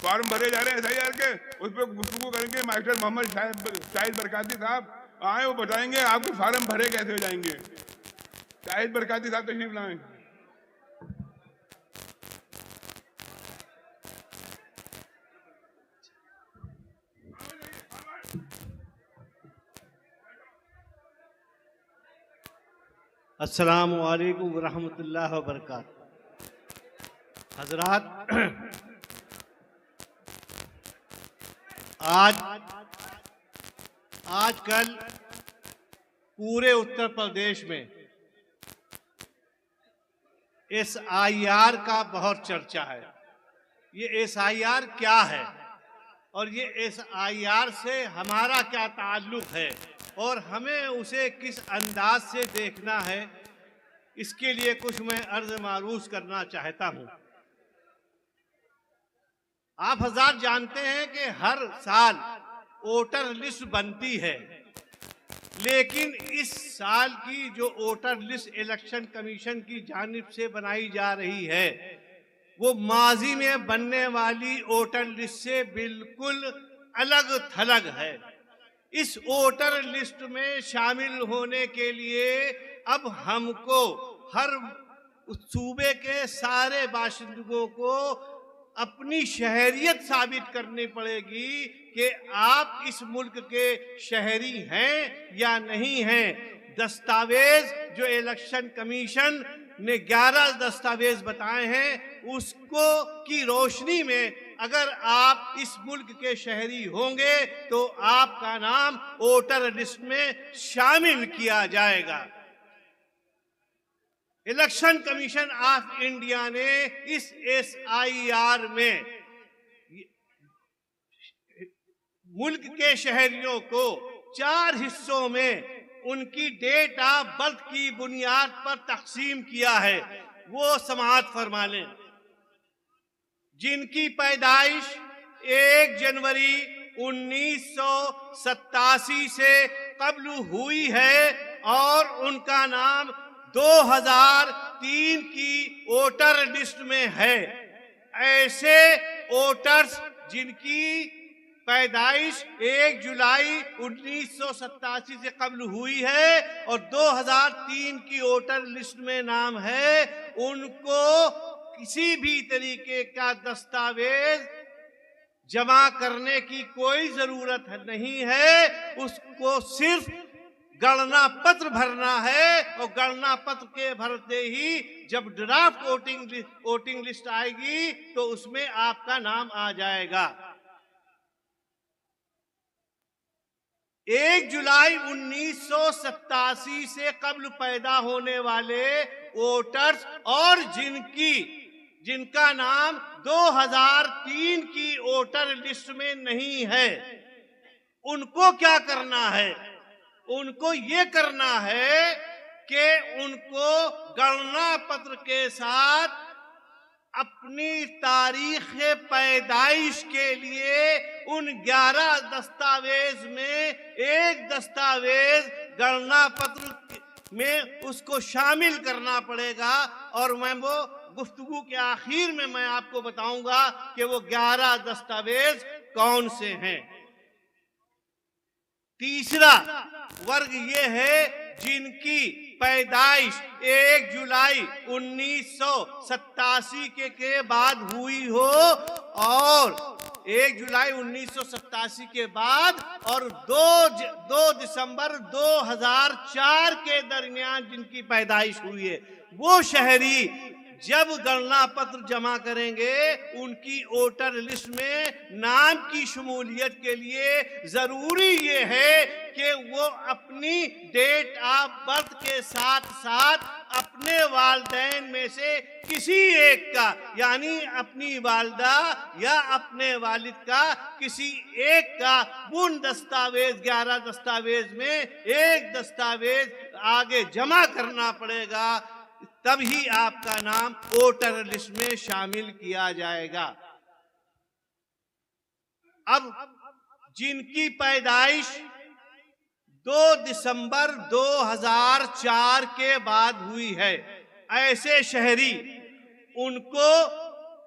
Form भरे जा रहे हैं SIR के, उस पर गुफ्तगू करेंगे। मास्टर मोहम्मद शाहिद बरकाती साहब आए, वो बताएंगे आपके फार्म भरे कैसे हो जाएंगे। शाहिद बरकाती साहब तशरीफ लाएं। अस्सलामु अलैकुम वरहमतुल्लाहि वबरकातुहू। हजरात, आजकल पूरे उत्तर प्रदेश में SIR का बहुत चर्चा है। ये SIR क्या है और ये SIR से हमारा क्या ताल्लुक है और हमें उसे किस अंदाज से देखना है, इसके लिए कुछ मैं अर्ज मारूज करना चाहता हूं। आप हज़रात जानते हैं कि हर साल वोटर लिस्ट बनती है, लेकिन इस साल की जो वोटर लिस्ट इलेक्शन कमीशन की जानिब से बनाई जा रही है, वो माजी में बनने वाली वोटर लिस्ट से बिल्कुल अलग थलग है। इस वोटर लिस्ट में शामिल होने के लिए अब हमको हर सूबे के सारे बाशिंदों को अपनी शहरियत साबित करनी पड़ेगी कि आप इस मुल्क के शहरी हैं या नहीं हैं। दस्तावेज जो इलेक्शन कमीशन ने 11 दस्तावेज बताए हैं, उसको की रोशनी में अगर आप इस मुल्क के शहरी होंगे तो आपका नाम वोटर लिस्ट में शामिल किया जाएगा। इलेक्शन कमीशन ऑफ इंडिया ने इस SIR में मुल्क के शहरियों को 4 हिस्सों में उनकी डेट ऑफ बर्थ की बुनियाद पर तकसीम किया है। वो समाअत फरमा लें। जिनकी पैदाइश 1 जनवरी 1987 से कब्ल हुई है और उनका नाम 2003 की वोटर लिस्ट में है, ऐसे वोटर्स जिनकी पैदाइश 1 जुलाई 1987 से कब्ल हुई है और 2003 की वोटर लिस्ट में नाम है, उनको किसी भी तरीके का दस्तावेज जमा करने की कोई जरूरत नहीं है। उसको सिर्फ गणना पत्र भरना है और गणना पत्र के भरते ही जब ड्राफ्ट वोटिंग लिस्ट आएगी तो उसमें आपका नाम आ जाएगा। 1 जुलाई 1987 से कब्ल पैदा होने वाले वोटर्स और जिनका नाम 2003 की वोटर लिस्ट में नहीं है, उनको क्या करना है? उनको ये करना है कि उनको गणना पत्र के साथ अपनी तारीख पैदाइश के लिए उन 11 दस्तावेज में एक दस्तावेज गणना पत्र में उसको शामिल करना पड़ेगा। और मैं वो गुफ्तगू के आखिर में मैं आपको बताऊंगा कि वो 11 दस्तावेज कौन से हैं। तीसरा वर्ग ये है जिनकी पैदाइश 1 जुलाई 1987 के बाद हुई हो और 1 जुलाई 1987 के बाद और 2 दिसंबर 2004 के दरमियान जिनकी पैदाइश हुई है, वो शहरी जब गणना पत्र जमा करेंगे उनकी वोटर लिस्ट में नाम की शमूलियत के लिए जरूरी ये है कि वो अपनी डेट ऑफ बर्थ के साथ साथ अपने वालिदैन में से किसी एक का, यानी अपनी वालिदा या अपने वालिद का किसी एक का उन दस्तावेज 11 दस्तावेज में एक दस्तावेज आगे जमा करना पड़ेगा, तभी आपका नाम वोटर लिस्ट में शामिल किया जाएगा। अब जिनकी पैदाइश 2 दिसंबर 2004 के बाद हुई है, ऐसे शहरी उनको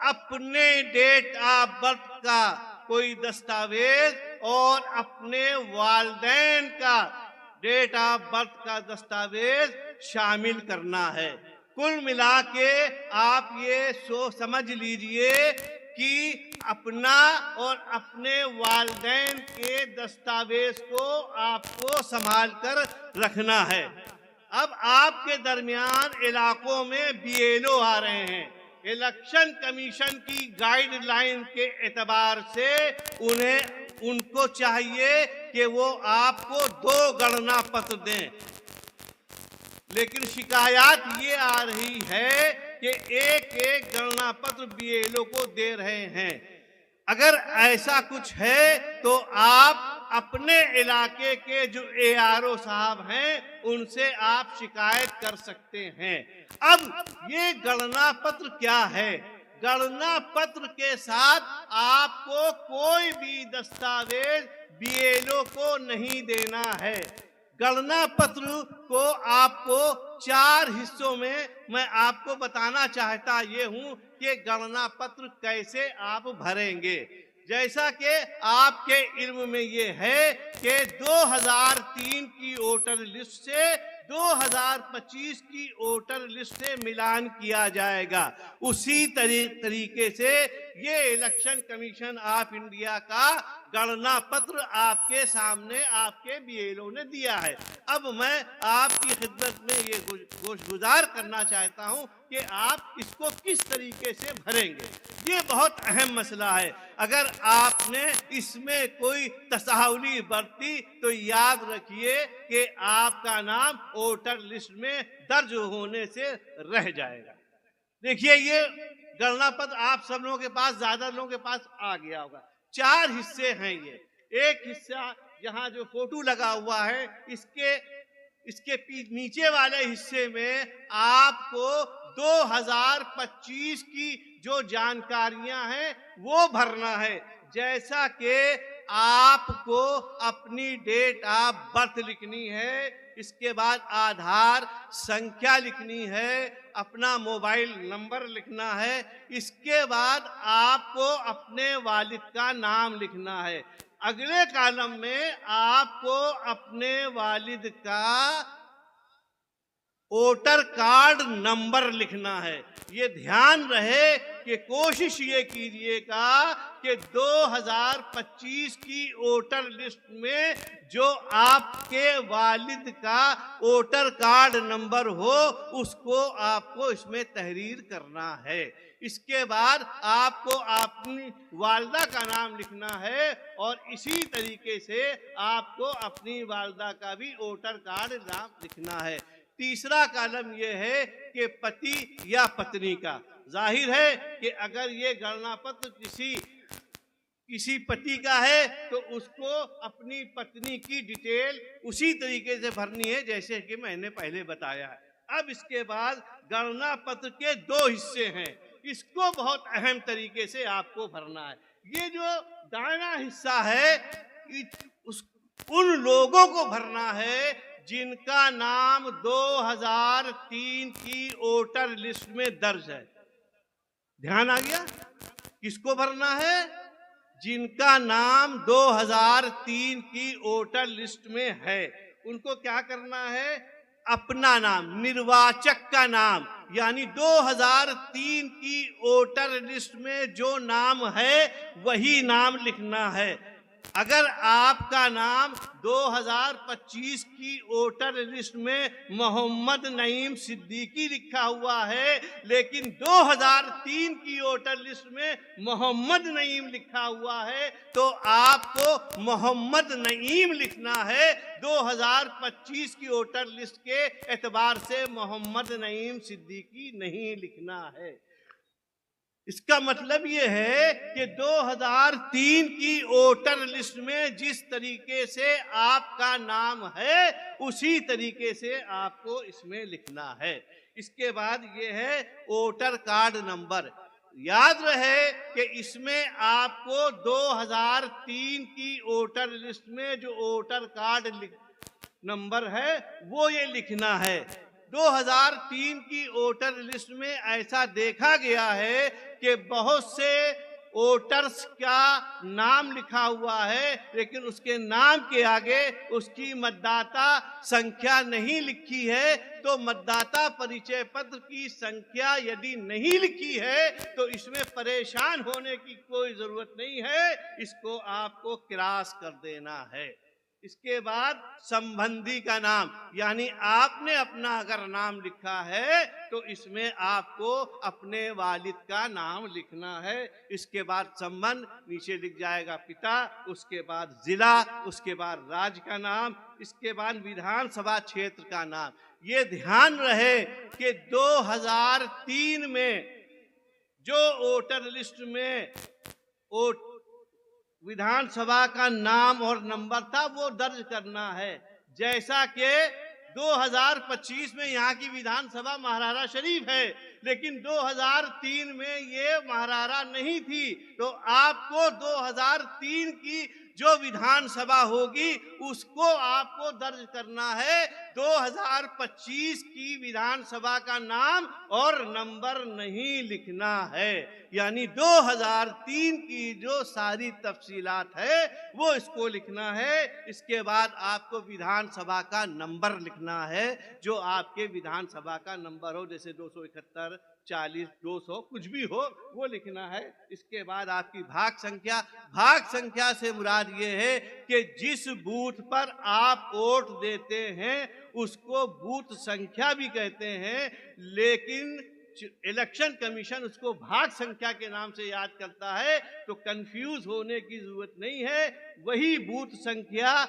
अपने डेट ऑफ बर्थ का कोई दस्तावेज और अपने वालिदैन का डेट ऑफ बर्थ का दस्तावेज शामिल करना है। कुल मिला के आप ये समझ लीजिए कि अपना और अपने वालिदैन के दस्तावेज को आपको संभाल कर रखना है। अब आपके दरमियान इलाकों में बीएलओ आ रहे हैं। इलेक्शन कमीशन की गाइडलाइन के एतबार से उनको चाहिए कि वो आपको 2 गणना पत्र दें, लेकिन शिकायत ये आ रही है कि एक गणना पत्र बीएलओ को दे रहे हैं। अगर ऐसा कुछ है तो आप अपने इलाके के जो एआरओ साहब हैं उनसे आप शिकायत कर सकते हैं। अब ये गणना पत्र क्या है? गणना पत्र के साथ आपको कोई भी दस्तावेज बीएलओ को नहीं देना है। गणना पत्र को आपको 4 हिस्सों में मैं आपको बताना चाहता ये हूं कि गणना पत्र कैसे आप भरेंगे। जैसा कि आपके इल्म में ये है कि 2003 की वोटर लिस्ट से 2025 की वोटर लिस्ट से मिलान किया जाएगा। उसी तरीके से ये इलेक्शन कमीशन ऑफ इंडिया का गणना पत्र आपके सामने आपके बीएलओ ने दिया है। अब मैं आपकी खिदमत में ये गुजारिश करना चाहता हूं कि आप इसको किस तरीके से भरेंगे। ये बहुत अहम मसला है। अगर आपने इसमें कोई तसाहुली बरती तो याद रखिए कि आपका नाम वोटर लिस्ट में दर्ज होने से रह जाएगा। देखिए, ये गणना पत्र आप सब लोगों के पास, ज्यादा लोगों के पास आ गया होगा। 4 हिस्से हैं ये। एक हिस्सा यहाँ जो फोटो लगा हुआ है, इसके नीचे वाले हिस्से में आपको 2025 की जो जानकारियां हैं वो भरना है। जैसा कि आपको अपनी डेट ऑफ बर्थ लिखनी है, इसके बाद आधार संख्या लिखनी है, अपना मोबाइल नंबर लिखना है, इसके बाद आपको अपने वालिद का नाम लिखना है। अगले कॉलम में आपको अपने वालिद का वोटर कार्ड नंबर लिखना है। ये ध्यान रहे कि कोशिश ये कीजिएगा कि 2025 की वोटर लिस्ट में जो आपके वालिद का वोटर कार्ड नंबर हो उसको आपको इसमें तहरीर करना है। इसके बाद आपको अपनी वालदा का नाम लिखना है और इसी तरीके से आपको अपनी वालदा का भी वोटर कार्ड नाम लिखना है। तीसरा कॉलम यह है कि पति या पत्नी का। जाहिर है कि अगर ये गणना पत्र किसी पति का है तो उसको अपनी पत्नी की डिटेल उसी तरीके से भरनी है जैसे कि मैंने पहले बताया है। अब इसके बाद गणना पत्र के 2 हिस्से हैं, इसको बहुत अहम तरीके से आपको भरना है। ये जो दाहिना हिस्सा है उन लोगों को भरना है जिनका नाम 2003 की वोटर लिस्ट में दर्ज है। ध्यान आ गया? किसको भरना है? जिनका नाम 2003 की वोटर लिस्ट में है उनको क्या करना है? अपना नाम, निर्वाचक का नाम, यानी 2003 की वोटर लिस्ट में जो नाम है वही नाम लिखना है। अगर आपका नाम 2025 की वोटर लिस्ट में मोहम्मद नईम सिद्दीकी लिखा हुआ है लेकिन 2003 की वोटर लिस्ट में मोहम्मद नईम लिखा हुआ है तो आपको मोहम्मद नईम लिखना है। 2025 की वोटर लिस्ट के एतबार से मोहम्मद नईम सिद्दीकी नहीं लिखना है। इसका मतलब ये है कि 2003 की वोटर लिस्ट में जिस तरीके से आपका नाम है उसी तरीके से आपको इसमें लिखना है। इसके बाद ये है वोटर कार्ड नंबर। याद रहे कि इसमें आपको 2003 की वोटर लिस्ट में जो वोटर कार्ड नंबर है वो ये लिखना है। 2003 की वोटर लिस्ट में ऐसा देखा गया है कि बहुत से वोटर्स का नाम लिखा हुआ है, लेकिन उसके नाम के आगे उसकी मतदाता संख्या नहीं लिखी है। तो मतदाता परिचय पत्र की संख्या यदि नहीं लिखी है तो इसमें परेशान होने की कोई जरूरत नहीं है, इसको आपको क्रॉस कर देना है। इसके बाद संबंधी का नाम, यानी आपने अपना अगर नाम लिखा है तो इसमें आपको अपने वालिद का नाम लिखना है। इसके बाद संबंध, नीचे लिख जाएगा पिता, उसके बाद जिला, उसके बाद राज्य का नाम, इसके बाद विधानसभा क्षेत्र का नाम। ये ध्यान रहे कि 2003 में जो वोटर लिस्ट में विधानसभा का नाम और नंबर था वो दर्ज करना है। जैसा कि 2025 में यहाँ की विधानसभा महाराणा शरीफ है, लेकिन 2003 में ये महाराणा नहीं थी, तो आपको 2003 की जो विधानसभा होगी उसको आपको दर्ज करना है। 2025 की विधानसभा का नाम और नंबर नहीं लिखना है, यानी 2003 की जो सारी तफसीलात है वो इसको लिखना है। इसके बाद आपको विधानसभा का नंबर लिखना है, जो आपके विधानसभा का नंबर हो, जैसे 271, 40, 200 कुछ भी हो वो लिखना है। इसके बाद आपकी भाग संख्या, भाग संख्या से मुराद ये है कि जिस बूथ पर आप वोट देते हैं उसको बूथ संख्या भी कहते हैं, लेकिन इलेक्शन कमीशन उसको भाग संख्या के नाम से याद करता है, तो कंफ्यूज होने की जरूरत नहीं है। वही बूथ संख्या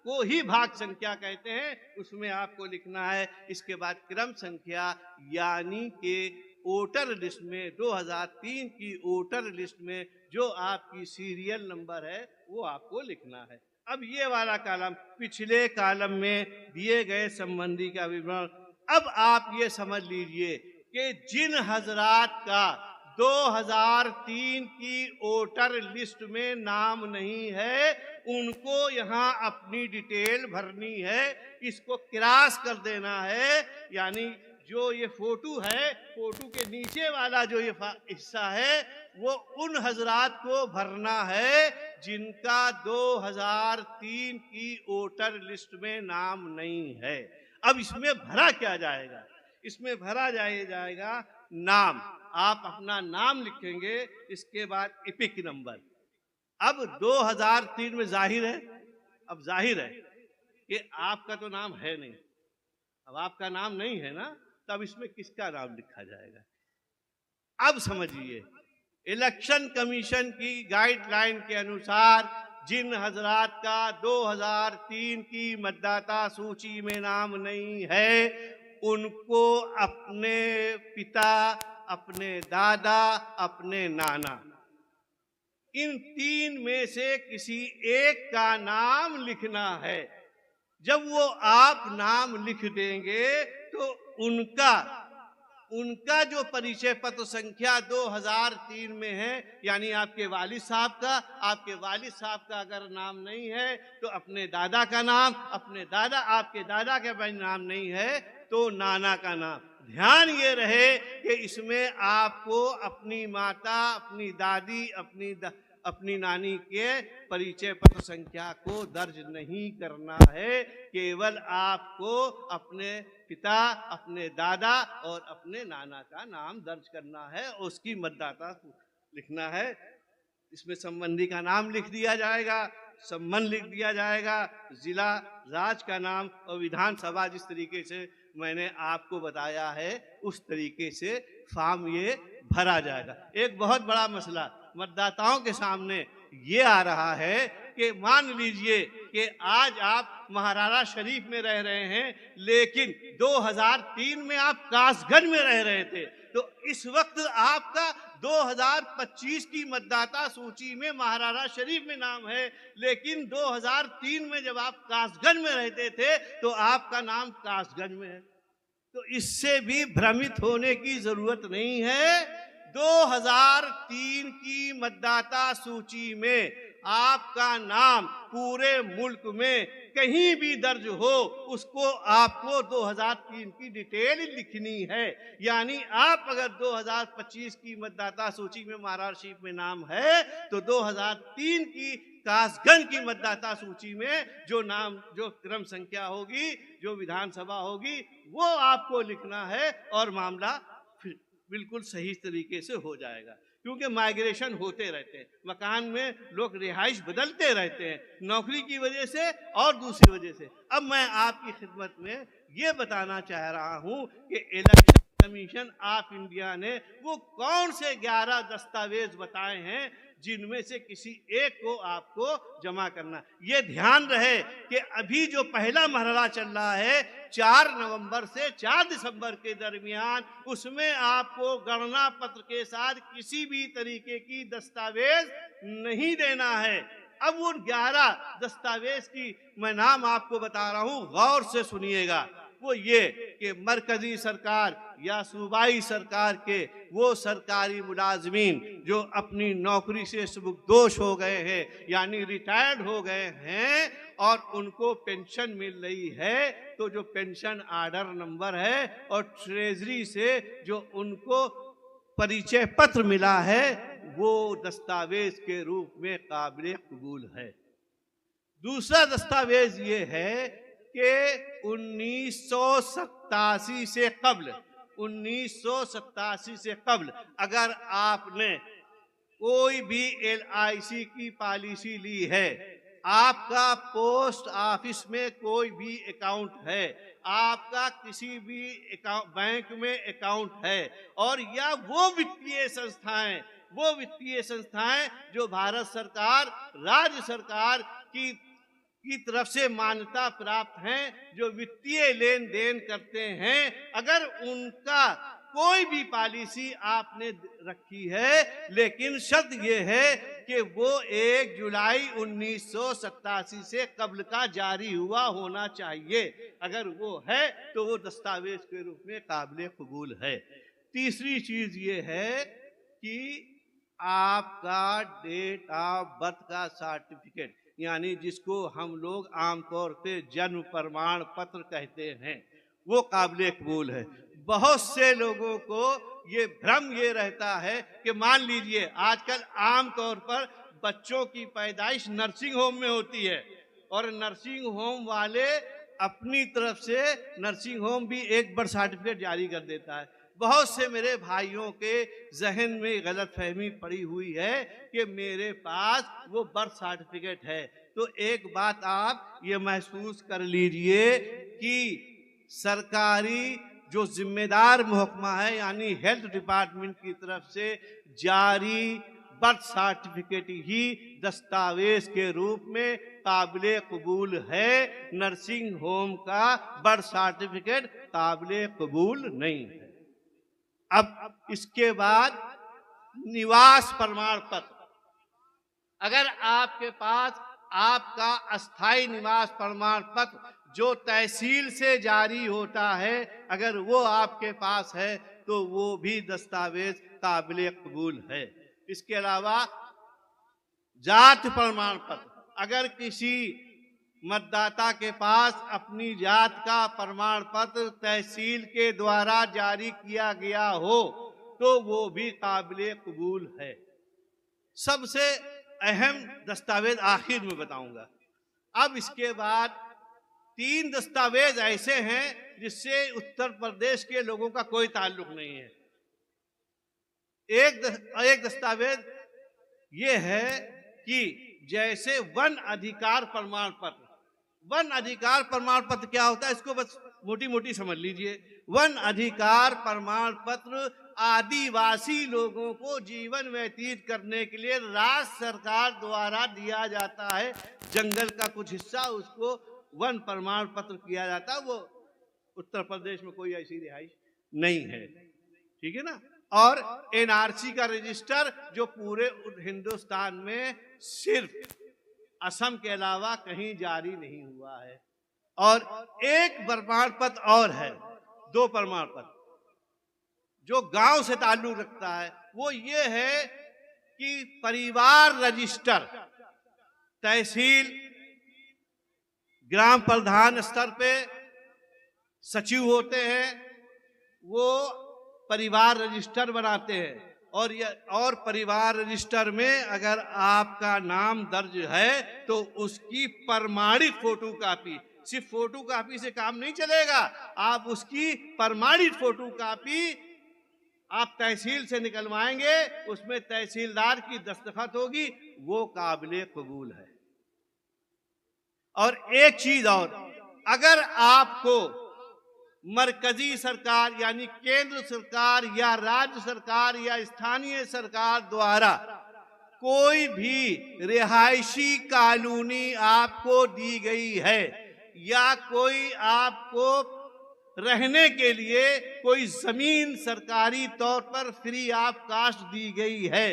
को ही भाग संख्या कहते हैं, उसमें आपको लिखना है। इसके बाद क्रम संख्या, यानी कि वोटर लिस्ट में 2003 की वोटर लिस्ट में जो आपकी सीरियल नंबर है वो आपको लिखना है। अब ये वाला कॉलम, पिछले कॉलम में दिए गए संबंधी का विवरण। अब आप ये समझ लीजिए कि जिन हजरात का 2003 की वोटर लिस्ट में नाम नहीं है उनको यहाँ अपनी डिटेल भरनी है, इसको क्रॉस कर देना है। यानी जो ये फोटो है, फोटो के नीचे वाला जो ये हिस्सा है वो उन हजरात को भरना है जिनका 2003 की वोटर लिस्ट में नाम नहीं है। अब इसमें भरा क्या जाएगा? इसमें भरा जाएगा नाम। आप अपना नाम लिखेंगे, इसके बाद इपिक नंबर। अब 2003 में जाहिर है, अब जाहिर है कि आपका तो नाम है नहीं। अब आपका नाम नहीं है ना, तब इसमें किसका नाम लिखा जाएगा? अब समझिए, इलेक्शन कमीशन की गाइडलाइन के अनुसार जिन हजरात का 2003 की मतदाता सूची में नाम नहीं है उनको अपने पिता, अपने दादा, अपने नाना, इन तीन में से किसी एक का नाम लिखना है। जब वो आप नाम लिख देंगे तो उनका जो परिचय पत्र संख्या 2003 में है, यानी आपके वालिद साहब का, आपके वालिद साहब का अगर नाम नहीं है तो अपने दादा का नाम, अपने दादा, आपके दादा के भाई नाम नहीं है तो नाना का नाम। ध्यान ये रहे कि इसमें आपको अपनी माता, अपनी दादी, अपनी नानी के परिचय पत्र संख्या को दर्ज नहीं करना है। केवल आपको अपने पिता, अपने दादा और अपने नाना का नाम दर्ज करना है, उसकी मतदाता लिखना है। इसमें संबंधी का नाम लिख दिया जाएगा, संबंध लिख दिया जाएगा, जिला, राज्य का नाम और विधानसभा। जिस तरीके से मैंने आपको बताया है उस तरीके से फॉर्म ये भरा जाएगा। एक बहुत बड़ा मसला मतदाताओं के सामने ये आ रहा है कि मान लीजिए कि आज आप महाराणा शरीफ में रह रहे हैं, लेकिन 2003 में आप कासगंज में रह रहे थे, तो इस वक्त आपका 2025 की मतदाता सूची में महाराणा शरीफ में नाम है, लेकिन 2003 में जब आप कासगंज में रहते थे तो आपका नाम कासगंज में है। तो इससे भी भ्रमित होने की जरूरत नहीं है। 2003 की मतदाता सूची में आपका नाम पूरे मुल्क में कहीं भी दर्ज हो, उसको आपको 2003 की डिटेल लिखनी है। यानी आप अगर 2025 की मतदाता सूची में महाराष्ट्र में नाम है, तो 2003 की कासगंज की मतदाता सूची में जो नाम, जो क्रम संख्या होगी, जो विधानसभा होगी, वो आपको लिखना है और मामला फिर बिल्कुल सही तरीके से हो जाएगा। क्योंकि माइग्रेशन होते रहते हैं, मकान में लोग रिहाइश बदलते रहते हैं, नौकरी की वजह से और दूसरी वजह से। अब मैं आपकी खिदमत में ये बताना चाह रहा हूं कि इलेक्शन कमीशन ऑफ इंडिया ने वो कौन से 11 दस्तावेज बताए हैं जिनमें से किसी एक को आपको जमा करना। ये ध्यान रहे कि अभी जो पहला मरहला चल रहा है 4 नवंबर से 4 दिसंबर के दरमियान, उसमें आपको गणना पत्र के साथ किसी भी तरीके की दस्तावेज नहीं देना है। अब उन 11 दस्तावेज की मैं नाम आपको बता रहा हूं, गौर से सुनिएगा। वो ये कि मरकजी सरकार या सूबाई सरकार के वो सरकारी मुलाजमीन जो अपनी नौकरी से सुबुकदोश हो गए हैं, यानी रिटायर्ड हो गए हैं और उनको पेंशन मिल रही है, तो जो पेंशन आर्डर नंबर है और ट्रेजरी से जो उनको परिचय पत्र मिला है, वो दस्तावेज के रूप में काबिल कबूल है। दूसरा दस्तावेज ये है कि 1987 से कब्ल अगर आपने कोई भी LIC की पॉलिसी ली है, आपका पोस्ट ऑफिस में कोई भी अकाउंट है, आपका किसी भी बैंक में अकाउंट है, और या वो वित्तीय संस्थाएं जो भारत सरकार, राज्य सरकार की तरफ से मान्यता प्राप्त हैं, जो वित्तीय लेन देन करते हैं, अगर उनका कोई भी पॉलिसी आपने रखी है, लेकिन शर्त ये है कि वो 1 जुलाई 1987 से कब्ल का जारी हुआ होना चाहिए। अगर वो है तो वो दस्तावेज के रूप में काबिल कबूल है। तीसरी चीज ये है कि आपका डेट ऑफ बर्थ का सर्टिफिकेट, यानी जिसको हम लोग आमतौर पे जन्म प्रमाण पत्र कहते हैं, वो काबिल कबूल है। बहुत से लोगों को ये भ्रम ये रहता है कि मान लीजिए आजकल आमतौर पर बच्चों की पैदाइश नर्सिंग होम में होती है और नर्सिंग होम वाले अपनी तरफ से नर्सिंग होम भी एक बर्थ सर्टिफिकेट जारी कर देता है। बहुत से मेरे भाइयों के जहन में गलतफहमी पड़ी हुई है कि मेरे पास वो बर्थ सर्टिफिकेट है। तो एक बात आप ये महसूस कर लीजिए कि सरकारी जो जिम्मेदार महकमा है, यानी हेल्थ डिपार्टमेंट की तरफ से जारी बर्थ सर्टिफिकेट ही दस्तावेज के रूप में काबिल कबूल है। नर्सिंग होम का बर्थ सर्टिफिकेट काबिल कबूल नहीं है। अब इसके बाद निवास प्रमाण पत्र, अगर आपके पास आपका अस्थाई निवास प्रमाण पत्र जो तहसील से जारी होता है, अगर वो आपके पास है तो वो भी दस्तावेज काबिल कबूल है। इसके अलावा जाति प्रमाण पत्र, अगर किसी मतदाता के पास अपनी जात का प्रमाण पत्र तहसील के द्वारा जारी किया गया हो तो वो भी काबिल कबूल है। सबसे अहम दस्तावेज आखिर में बताऊंगा। अब इसके बाद 3 दस्तावेज ऐसे हैं जिससे उत्तर प्रदेश के लोगों का कोई ताल्लुक नहीं है। एक दस्तावेज ये है कि जैसे वन अधिकार प्रमाण पत्र, वन अधिकार प्रमाण पत्र क्या होता है, इसको बस मोटी मोटी समझ लीजिए। वन अधिकार प्रमाण पत्र आदिवासी लोगों को जीवन व्यतीत करने के लिए राज्य सरकार द्वारा दिया जाता है। जंगल का कुछ हिस्सा उसको वन प्रमाण पत्र किया जाता है। वो उत्तर प्रदेश में कोई ऐसी रिहाइश नहीं है, ठीक है ना। और NRC का रजिस्टर जो पूरे हिंदुस्तान में सिर्फ असम के अलावा कहीं जारी नहीं हुआ है। और एक प्रमाण पत्र और है, 2 प्रमाण पत्र जो गांव से ताल्लुक रखता है, वो ये है कि परिवार रजिस्टर, तहसील, ग्राम प्रधान स्तर पे सचिव होते हैं, वो परिवार रजिस्टर बनाते हैं और परिवार रजिस्टर में अगर आपका नाम दर्ज है तो उसकी प्रमाणित फोटोकॉपी, सिर्फ फोटोकॉपी से काम नहीं चलेगा, आप उसकी प्रमाणित फोटोकॉपी आप तहसील से निकलवाएंगे, उसमें तहसीलदार की दस्तखत होगी, वो काबिले कबूल है। और एक चीज और, अगर आपको मरकजी सरकार यानी केंद्र सरकार या राज्य सरकार या स्थानीय सरकार द्वारा कोई भी रिहायशी कॉलोनी आपको दी गई है या कोई आपको रहने के लिए कोई जमीन सरकारी तौर पर फ्री ऑफ कास्ट दी गई है,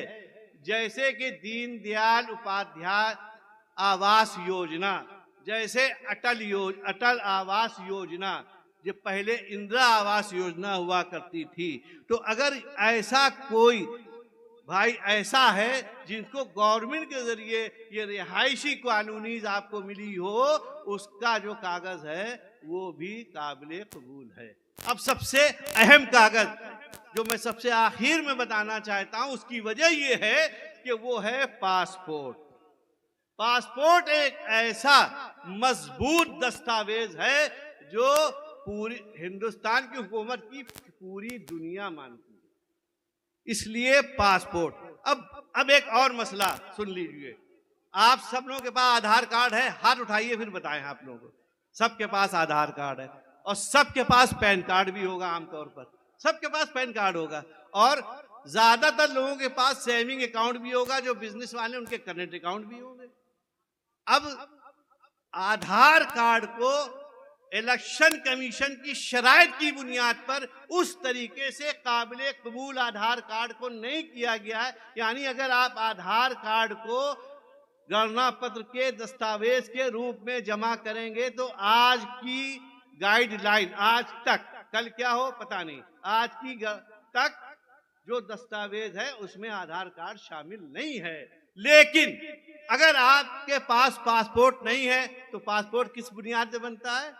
जैसे कि दीनदयाल उपाध्याय आवास योजना, जैसे अटल आवास योजना, जो पहले इंदिरा आवास योजना हुआ करती थी, तो अगर ऐसा कोई भाई ऐसा है जिनको गवर्नमेंट के जरिए ये रिहायशी कॉलोनीज आपको मिली हो, उसका जो कागज है वो भी काबिले कबूल है। अब सबसे अहम कागज जो मैं सबसे आखिर में बताना चाहता हूं, उसकी वजह ये है कि वो है पासपोर्ट। पासपोर्ट एक ऐसा मजबूत दस्तावेज है जो पूरी हिंदुस्तान की हुकूमत की पूरी दुनिया मानती है, इसलिए पासपोर्ट। अब एक और मसला सुन लीजिए, आप सब लोगों के पास आधार कार्ड है, हाथ उठाइए फिर बताएं आप लोगों को। सबके पास आधार कार्ड है और सबके पास पैन कार्ड भी होगा, आमतौर पर सबके पास पैन कार्ड होगा, और ज्यादातर लोगों के पास सेविंग अकाउंट भी होगा, जो बिजनेस वाले उनके करंट अकाउंट भी होंगे। अब आधार कार्ड को इलेक्शन कमीशन की शराइत की बुनियाद पर उस तरीके से काबिले कबूल आधार कार्ड को नहीं किया गया है। यानी अगर आप आधार कार्ड को गणना पत्र के दस्तावेज के रूप में जमा करेंगे तो आज की गाइडलाइन, आज तक, कल क्या हो पता नहीं, आज की तक जो दस्तावेज है उसमें आधार कार्ड शामिल नहीं है। लेकिन अगर आपके पास पासपोर्ट नहीं है तो पासपोर्ट किस बुनियाद पर बनता है?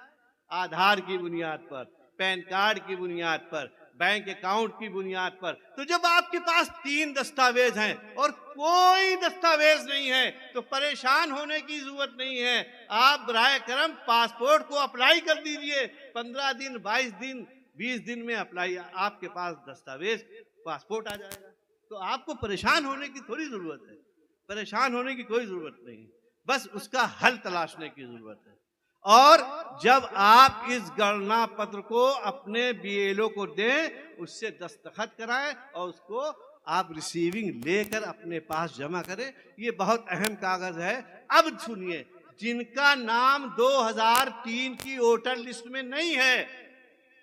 आधार की बुनियाद पर, पैन कार्ड की बुनियाद पर, बैंक अकाउंट की बुनियाद पर। तो जब आपके पास 3 दस्तावेज हैं और कोई दस्तावेज नहीं है तो परेशान होने की जरूरत नहीं है। आप बराए करम पासपोर्ट को अप्लाई कर दीजिए, 15 दिन, 22 दिन, 20 दिन में अप्लाई, आपके पास दस्तावेज पासपोर्ट आ जाएगा। तो आपको परेशान होने की थोड़ी जरूरत है, परेशान होने की कोई जरूरत नहीं, बस उसका हल तलाशने की जरूरत है। और जब आप इस गणना पत्र को अपने बीएलओ को दें, उससे दस्तखत कराएं और उसको आप रिसीविंग लेकर अपने पास जमा करें। ये बहुत अहम कागज है। अब सुनिए, जिनका नाम 2003 की वोटर लिस्ट में नहीं है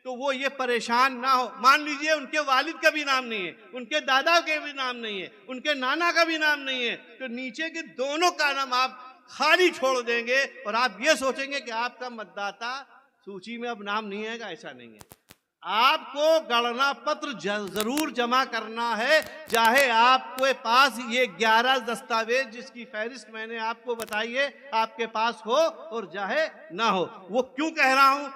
तो वो ये परेशान ना हो। मान लीजिए उनके वालिद का भी नाम नहीं है, उनके दादा के भी नाम नहीं है, उनके नाना का भी नाम नहीं है, तो नीचे के दोनों का नाम आप खाली छोड़ देंगे और आप ये सोचेंगे कि आपका मतदाता सूची में अब नाम नहीं है। ऐसा नहीं है। आपको गणना पत्र जरूर जमा करना है, चाहे आपके पास ये 11 दस्तावेज जिसकी फहरिस्त मैंने आपको बताई है आपके पास हो और चाहे ना हो। वो क्यों कह रहा हूं?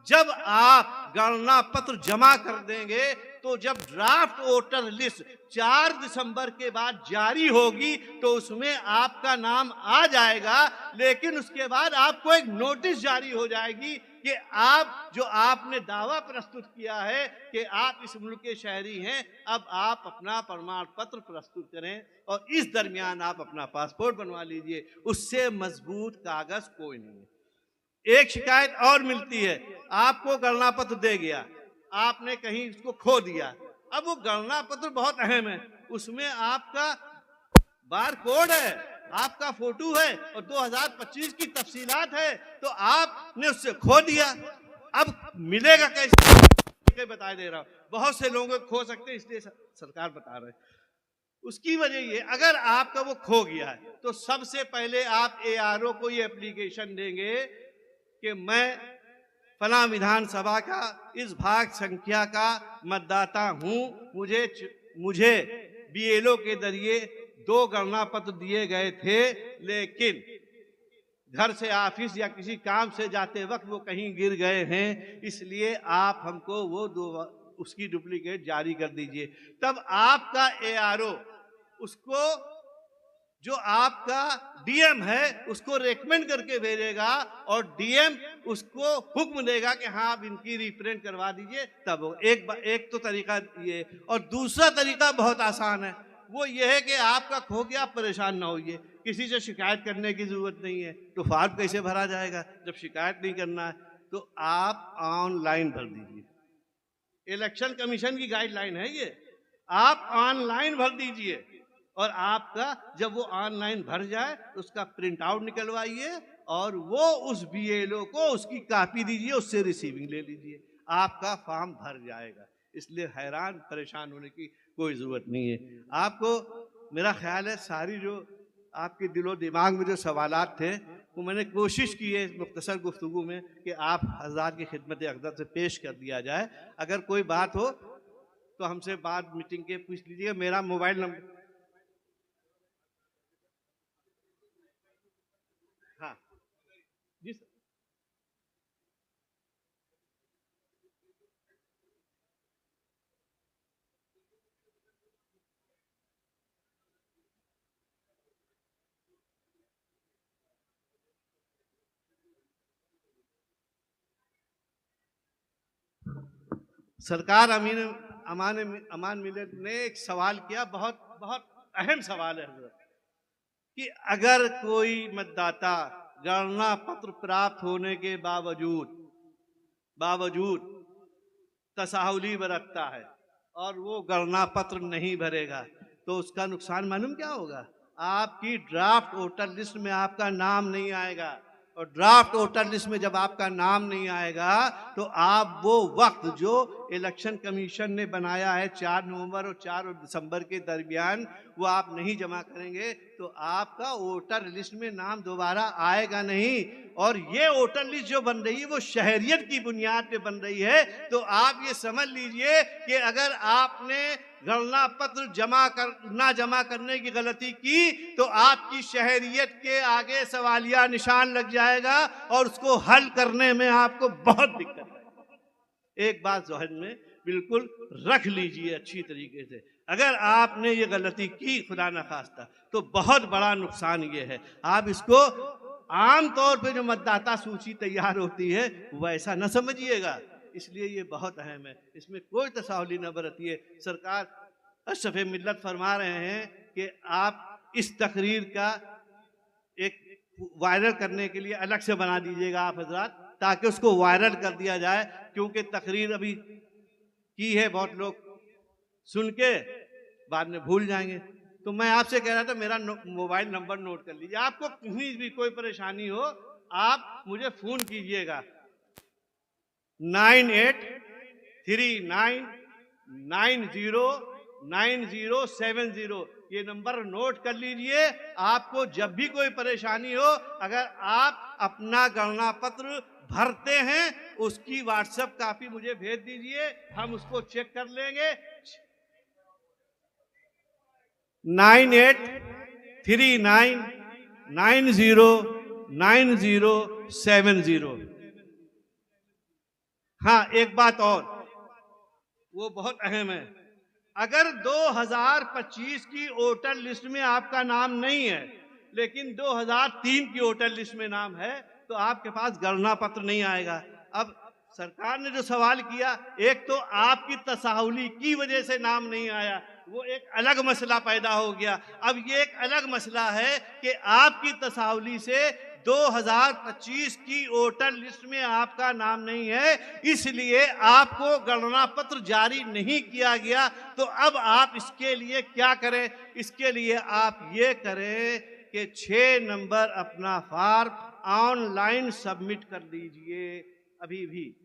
जब आप गणना पत्र जमा कर देंगे तो जब ड्राफ्ट वोटर लिस्ट 4 दिसंबर के बाद जारी होगी तो उसमें आपका नाम आ जाएगा, लेकिन उसके बाद आपको एक नोटिस जारी हो जाएगी कि आप जो आपने दावा प्रस्तुत किया है कि आप इस मुल्क के शहरी हैं, अब आप अपना प्रमाण पत्र प्रस्तुत करें और इस दरमियान आप अपना पासपोर्ट बनवा लीजिए। उससे मजबूत कागज कोई नहीं है। एक शिकायत और मिलती है, आपको गणना पत्र दे गया, आपने कहीं उसको खो दिया। अब वो गणना पत्र बहुत अहम है, उसमें आपका बार कोड है, आपका फोटो है और 2025 की तफसीलात है, तो आपने उससे खो दिया। अब मिलेगा कैसे? बता दे रहा हूं, बहुत से लोगों को खो सकते हैं, इसलिए सरकार बता रहे हैं। उसकी वजह ये, अगर आपका वो खो गया है तो सबसे पहले आप ARO को ये एप्लीकेशन देंगे कि मैं फला विधानसभा का इस भाग संख्या का मतदाता हूं, मुझे BLO के जरिए 2 गणना पत्र दिए गए थे, लेकिन घर से ऑफिस या किसी काम से जाते वक्त वो कहीं गिर गए हैं, इसलिए आप हमको वो उसकी डुप्लीकेट जारी कर दीजिए। तब आपका एआरओ उसको, जो आपका डीएम है, उसको रेकमेंड करके भेजेगा और डीएम उसको हुक्म देगा कि हाँ आप इनकी रिप्रिंट करवा दीजिए। तब एक तो तरीका ये, और दूसरा तरीका बहुत आसान है, वो ये है कि आपका खो गया, परेशान ना होइए, किसी से शिकायत करने की जरूरत नहीं है। तो फॉर्म कैसे भरा जाएगा जब शिकायत नहीं करना है? तो आप ऑनलाइन भर दीजिए। इलेक्शन कमीशन की गाइडलाइन है ये, आप ऑनलाइन भर दीजिए और आपका जब वो ऑनलाइन भर जाए उसका प्रिंट आउट निकलवाइए और वो उस बीएलओ को उसकी कॉपी दीजिए, उससे रिसीविंग ले लीजिए, आपका फॉर्म भर जाएगा। इसलिए हैरान परेशान होने की कोई जरूरत नहीं है। आपको मेरा ख्याल है सारी जो आपके दिलो दिमाग में जो सवालात थे वो मैंने कोशिश की है इस मुख्तसर गुफ्तगू में कि आप हज़रात की खिदमत अक़दस से पेश कर दिया जाए। अगर कोई बात हो तो हमसे बाद मीटिंग के पूछ लीजिएगा। मेरा मोबाइल नंबर, हाँ जी सर। सरकार अमान मिल्लत ने एक सवाल किया, बहुत बहुत अहम सवाल है हज़रत, कि अगर कोई मतदाता गणना पत्र प्राप्त होने के बावजूद तसाहुली बरतता है और वो गणना पत्र नहीं भरेगा तो उसका नुकसान मालूम क्या होगा? आपकी ड्राफ्ट वोटर लिस्ट में आपका नाम नहीं आएगा, और ड्राफ्ट वोटर लिस्ट में जब आपका नाम नहीं आएगा तो आप वो वक्त जो इलेक्शन कमीशन ने बनाया है 4 नवंबर और 4 दिसंबर के दरमियान, वो आप नहीं जमा करेंगे तो आपका वोटर लिस्ट में नाम दोबारा आएगा नहीं। और ये वोटर लिस्ट जो बन रही है वो शहरियत की बुनियाद पे बन रही है। तो आप ये समझ लीजिए कि अगर आपने गणना पत्र ना जमा करने की गलती की तो आपकी शहरियत के आगे सवालिया निशान लग जाएगा और उसको हल करने में आपको बहुत दिक्कत है। एक बात ज़हन में बिल्कुल रख लीजिए अच्छी तरीके से, अगर आपने ये गलती की खुदा न खास्ता तो बहुत बड़ा नुकसान ये है। आप इसको आम तौर पे जो मतदाता सूची तैयार होती है वैसा न समझिएगा, इसलिए ये बहुत अहम है, इसमें कोई तसाहुली न बरतिए। सरकार अशरफ मिल्लत फरमा रहे हैं कि आप इस तकरीर का एक वायरल करने के लिए अलग से बना दीजिएगा आप हजरात, ताकि उसको वायरल कर दिया जाए, क्योंकि तकरीर अभी की है, बहुत लोग सुन के बाद में भूल जाएंगे। तो मैं आपसे कह रहा था मेरा मोबाइल नंबर नोट कर लीजिए, आपको कहीं भी कोई परेशानी हो आप मुझे फोन कीजिएगा 9839909070। ये नंबर नोट कर लीजिए। आपको जब भी कोई परेशानी हो, अगर आप अपना गणना पत्र भरते हैं उसकी व्हाट्सएप कॉपी मुझे भेज दीजिए, हम उसको चेक कर लेंगे। 9839909070। हाँ, एक बात और, वो बहुत अहम है, अगर 2025 की वोटर लिस्ट में आपका नाम नहीं है लेकिन 2003 की वोटर लिस्ट में नाम है तो आपके पास गणना पत्र नहीं आएगा। अब सरकार ने जो सवाल किया, एक तो आपकी तसाहुली की वजह से नाम नहीं आया, वो एक अलग मसला पैदा हो गया। अब ये एक अलग मसला है कि आपकी तसाहुली से 2025 की वोटर लिस्ट में आपका नाम नहीं है, इसलिए आपको गणना पत्र जारी नहीं किया गया। तो अब आप इसके लिए क्या करें? इसके लिए आप ये करें कि 6 नंबर अपना फॉर्म ऑनलाइन सबमिट कर दीजिए, अभी भी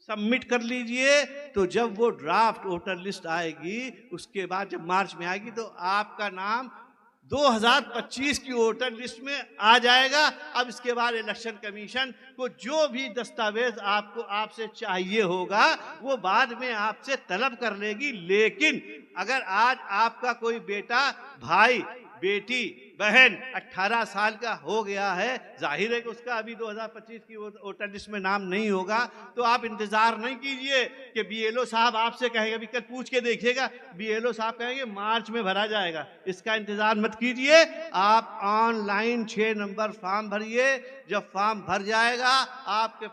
सबमिट कर लीजिए। तो जब वो ड्राफ्ट वोटर लिस्ट आएगी, उसके बाद जब मार्च में आएगी तो आपका नाम 2025 की वोटर लिस्ट में आ जाएगा। अब इसके बाद इलेक्शन कमीशन को जो भी दस्तावेज आपसे चाहिए होगा वो बाद में आपसे तलब कर लेगी। लेकिन अगर आज आपका कोई बेटा, भाई, बेटी बहन 18 साल का हो गया है, जाहिर है कि उसका अभी 2025 की वोटर लिस्ट में नाम नहीं होगा, तो आप इंतजार नहीं कीजिए कि बीएलओ साहब आपसे कहेंगे, अभी कल पूछ के देखिएगा, बीएलओ साहब कहेंगे मार्च में भरा जाएगा। इसका इंतजार मत कीजिए, आप ऑनलाइन 6 नंबर फॉर्म भरिए। जब फॉर्म भर जाएगा आपके